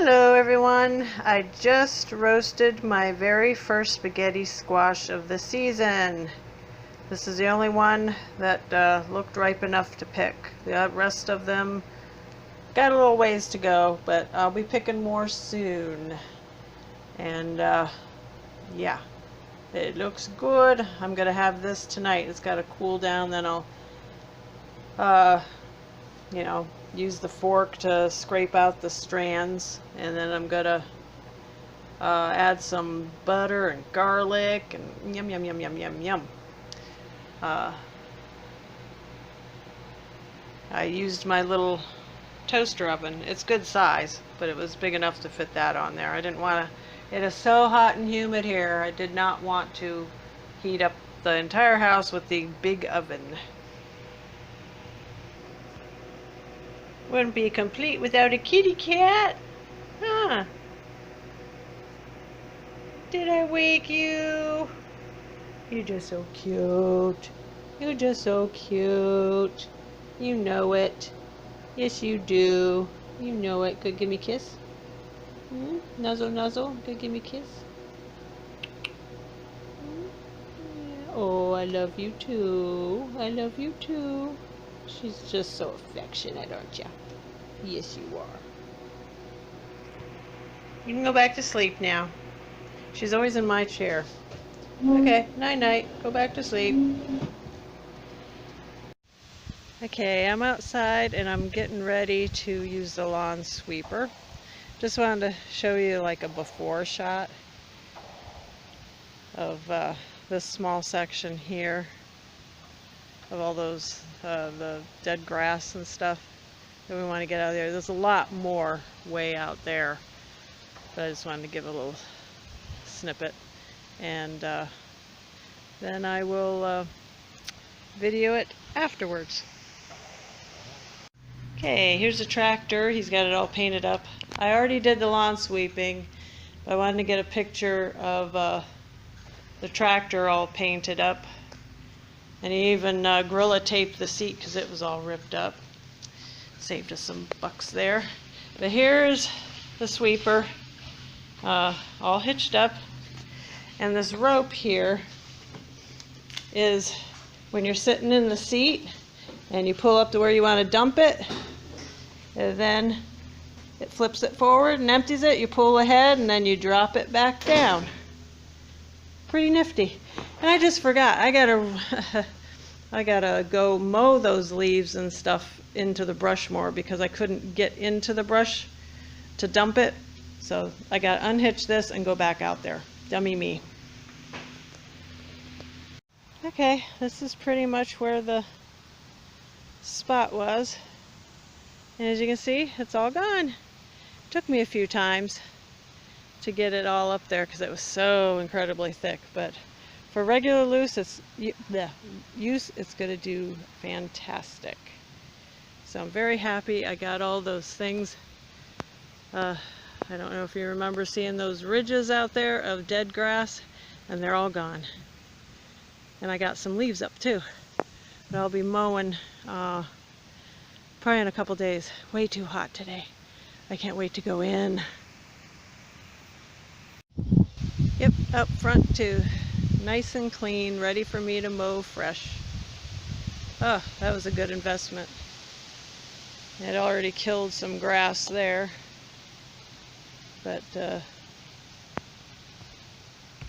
Hello everyone, I just roasted my very first spaghetti squash of the season. This is the only one that looked ripe enough to pick. The rest of them got a little ways to go, but I'll be picking more soon. And yeah, it looks good. I'm gonna have this tonight. It's got to cool down, then I'll use the fork to scrape out the strands, and then I'm gonna add some butter and garlic and yum yum yum yum yum yum. I used my little toaster oven. It's good size, but it was big enough to fit that on there. I didn't want to, it is so hot and humid here, I did not want to heat up the entire house with the big oven. Wouldn't be complete without a kitty cat. Huh? Did I wake you? You're just so cute. You're just so cute. You know it. Yes, you do. You know it. Good, give me a kiss. Nuzzle, nuzzle. Good, give me a kiss. Yeah. Oh, I love you too. I love you too. She's just so affectionate, aren't you? Yes, you are. You can go back to sleep now. She's always in my chair. Okay, night-night. Go back to sleep. Okay, I'm outside and I'm getting ready to use the lawn sweeper. Just wanted to show you like a before shot of this small section here of all those the dead grass and stuff that we want to get out of there. There's a lot more way out there, but I just wanted to give a little snippet, and then I will video it afterwards. Okay, here's the tractor. He's got it all painted up. I already did the lawn sweeping, but I wanted to get a picture of the tractor all painted up. And he even Gorilla taped the seat because it was all ripped up. Saved us some bucks there. But here's the sweeper all hitched up. And this rope here is when you're sitting in the seat and you pull up to where you want to dump it, and then it flips it forward and empties it. You pull ahead and then you drop it back down. Pretty nifty. And I just forgot, I gotta go mow those leaves and stuff into the brush more because I couldn't get into the brush to dump it. So I gotta unhitch this and go back out there. Dummy me. Okay, this is pretty much where the spot was. And as you can see, it's all gone. Took me a few times to get it all up there because it was so incredibly thick, but for regular use, it's going to do fantastic. So I'm very happy I got all those things. I don't know if you remember seeing those ridges out there of dead grass, and they're all gone. And I got some leaves up too. But I'll be mowing probably in a couple days. Way too hot today. I can't wait to go in. Yep, up front too. Nice and clean, ready for me to mow fresh. Oh, that was a good investment. It already killed some grass there, but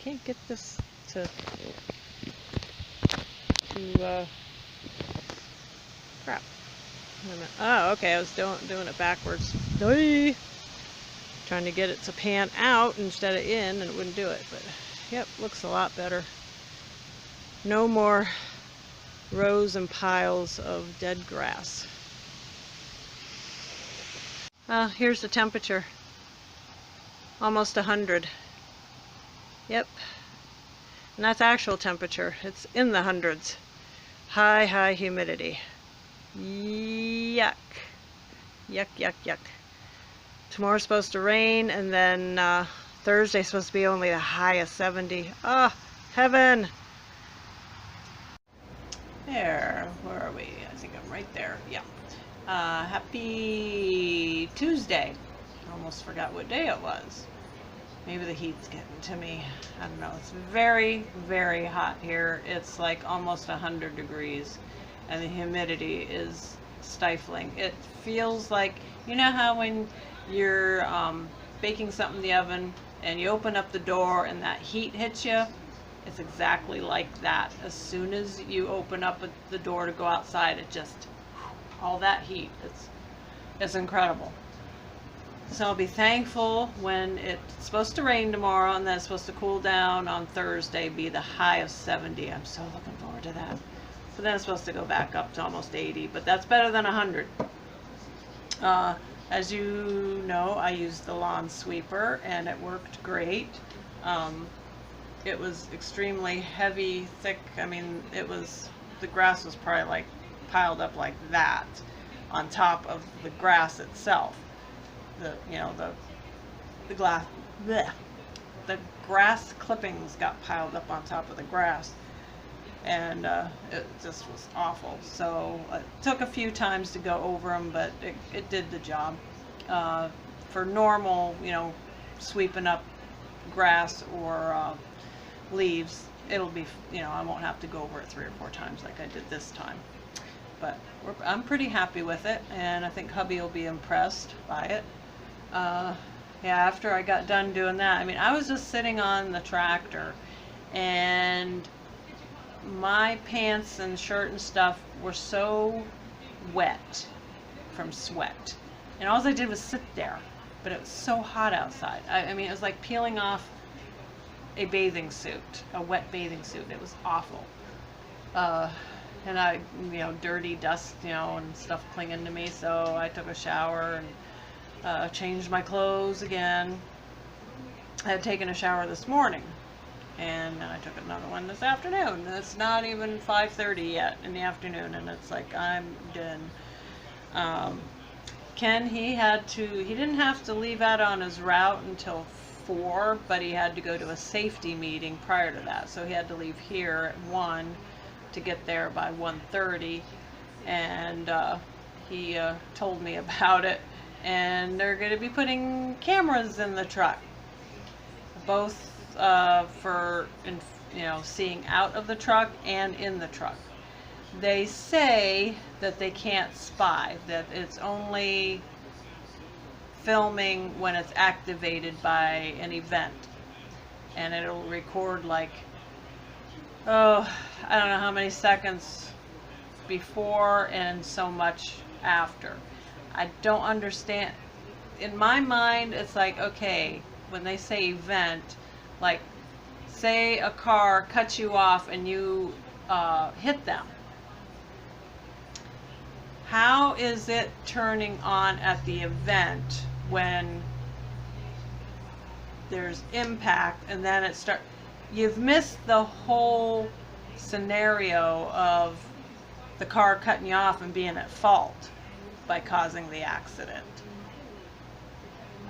can't get this to crap. Oh, okay, I was doing it backwards. Trying to get it to pan out instead of in, and it wouldn't do it, but yep, looks a lot better. No more rows and piles of dead grass. Here's the temperature. Almost 100. Yep. And that's actual temperature. It's in the hundreds. High humidity. Yuck. Yuck, yuck, yuck. Tomorrow's supposed to rain, and then Thursday's supposed to be only the high of 70. Oh, heaven! There, where are we? I think I'm right there. Yeah. Happy Tuesday. I almost forgot what day it was. Maybe the heat's getting to me. I don't know. It's very, very hot here. It's like almost 100 degrees, and the humidity is stifling. It feels like, you know how when you're baking something in the oven and you open up the door and that heat hits you? It's exactly like that. As soon as you open up the door to go outside, it just, all that heat, it's incredible. So I'll be thankful when it's supposed to rain tomorrow, and then it's supposed to cool down on Thursday, be the high of 70. I'm so looking forward to that. But then it's supposed to go back up to almost 80, but that's better than 100. As you know, I used the lawn sweeper and it worked great. It was extremely heavy, thick. I mean, the grass was probably like piled up like that on top of the grass itself. The grass clippings got piled up on top of the grass, and it just was awful. So it took a few times to go over them, but it did the job. For normal, sweeping up grass or leaves, it'll be, I won't have to go over it 3 or 4 times like I did this time. But I'm pretty happy with it, and I think hubby will be impressed by it. Yeah, after I got done doing that, I mean, I was just sitting on the tractor, and my pants and shirt and stuff were so wet from sweat, and all I did was sit there, but it was so hot outside. I mean, it was like peeling off a bathing suit, a wet bathing suit. It was awful. And I, dirty dust, and stuff clinging to me, so I took a shower and changed my clothes again. I had taken a shower this morning, and I took another one this afternoon. It's not even 5:30 yet in the afternoon, and it's like I'm done. Ken, he didn't have to leave out on his route until 4, but he had to go to a safety meeting prior to that, so he had to leave here at 1 to get there by 1:30, and he told me about it. And they're going to be putting cameras in the truck, both for seeing out of the truck and in the truck. They say that they can't spy, that it's only filming when it's activated by an event, and it'll record like, I don't know how many seconds before and so much after. I don't understand. In my mind, it's like, okay, when they say event, like, say a car cuts you off and you hit them. How is it turning on at the event when there's impact and then it starts? You've missed the whole scenario of the car cutting you off and being at fault by causing the accident.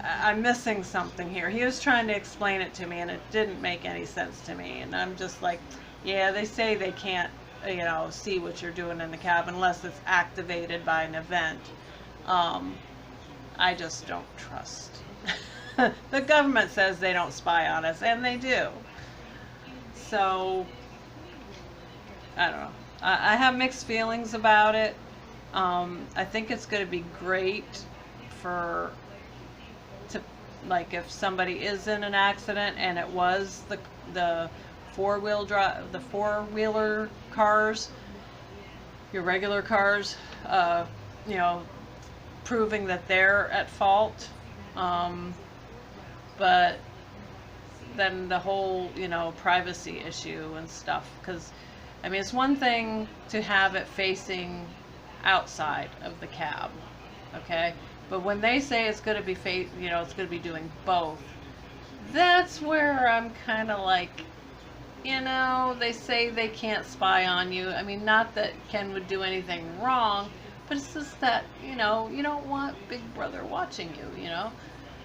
I'm missing something here. He was trying to explain it to me, and it didn't make any sense to me. And I'm just like, yeah, they say they can't, see what you're doing in the cab unless it's activated by an event. I just don't trust. The government says they don't spy on us, and they do. So, I don't know. I have mixed feelings about it. I think it's going to be great like if somebody is in an accident and it was the four-wheeler cars, your regular cars, proving that they're at fault. But then the whole, privacy issue and stuff, because I mean, it's one thing to have it facing outside of the cab, okay? But when they say it's going to be it's going to be doing both, that's where I'm kind of like, they say they can't spy on you. I mean, not that Ken would do anything wrong, but it's just that, you don't want Big Brother watching you,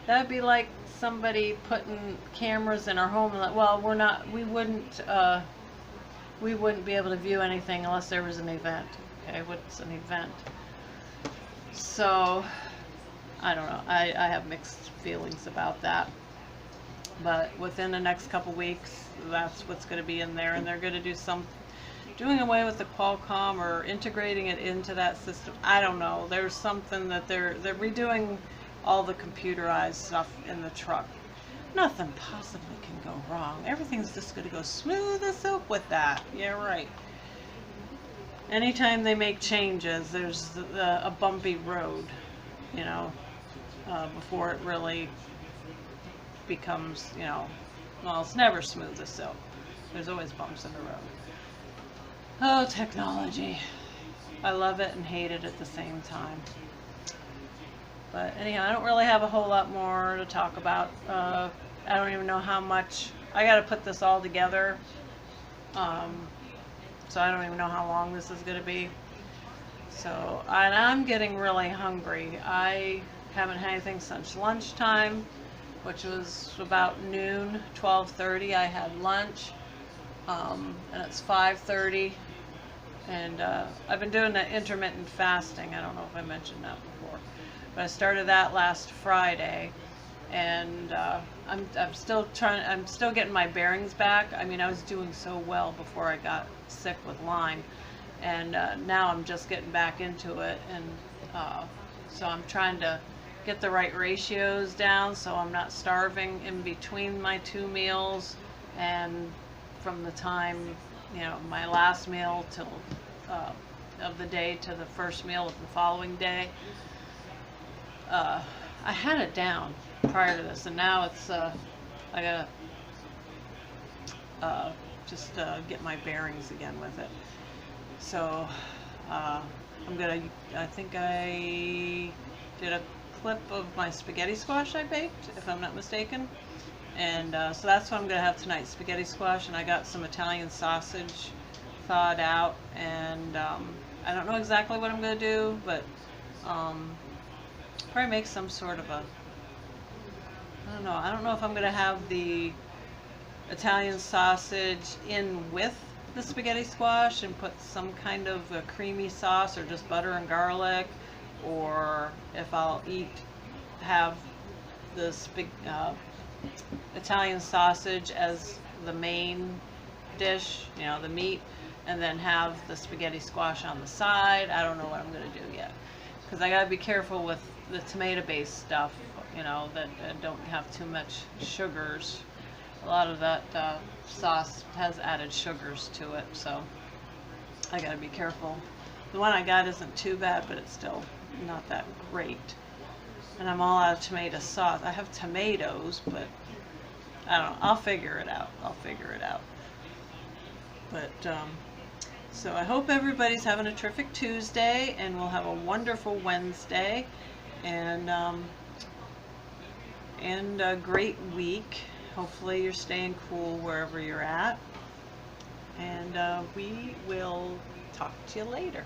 That'd be like somebody putting cameras in our home and like, well, we wouldn't be able to view anything unless there was an event. Okay, what's an event? So, I don't know. I have mixed feelings about that. But within the next couple weeks, that's what's going to be in there, and they're going to do doing away with the Qualcomm or integrating it into that system. I don't know. There's something that they're redoing all the computerized stuff in the truck. Nothing possibly can go wrong. Everything's just going to go smooth as silk with that. Yeah, right. Anytime they make changes, there's a bumpy road, you know, before it really becomes, you know, well, it's never smooth as silk. There's always bumps in the road. Oh, technology. I love it and hate it at the same time. But anyhow, I don't really have a whole lot more to talk about. I don't even know how much. I got to put this all together. So I don't even know how long this is going to be. So, and I'm getting really hungry. I haven't had anything since lunchtime, which was about noon, 12:30. I had lunch, and it's 5:30. And I've been doing the intermittent fasting. I don't know if I mentioned that before, but I started that last Friday, and I'm still getting my bearings back. I mean, I was doing so well before I got sick with Lyme, and now I'm just getting back into it, and so I'm trying to get the right ratios down so I'm not starving in between my 2 meals, and from the time, you know, my last meal till of the day to the first meal of the following day. I had it down prior to this, and now it's I gotta just get my bearings again with it. So I think I did a clip of my spaghetti squash I baked, if I'm not mistaken. And so that's what I'm going to have tonight, spaghetti squash, and I got some Italian sausage thawed out, and I don't know exactly what I'm going to do, but probably make some sort of a, I don't know if I'm going to have the Italian sausage in with the spaghetti squash and put some kind of a creamy sauce, or just butter and garlic, or if I'll have the Italian sausage as the main dish, you know, the meat, and then have the spaghetti squash on the side. I don't know what I'm going to do yet, because I got to be careful with the tomato-based stuff, you know, that don't have too much sugars. A lot of that sauce has added sugars to it, so I got to be careful. The one I got isn't too bad, but it's still not that great. And I'm all out of tomato sauce. I have tomatoes, but I don't know. I'll figure it out. But, so I hope everybody's having a terrific Tuesday, and we'll have a wonderful Wednesday, and a great week. Hopefully you're staying cool wherever you're at. And we will talk to you later.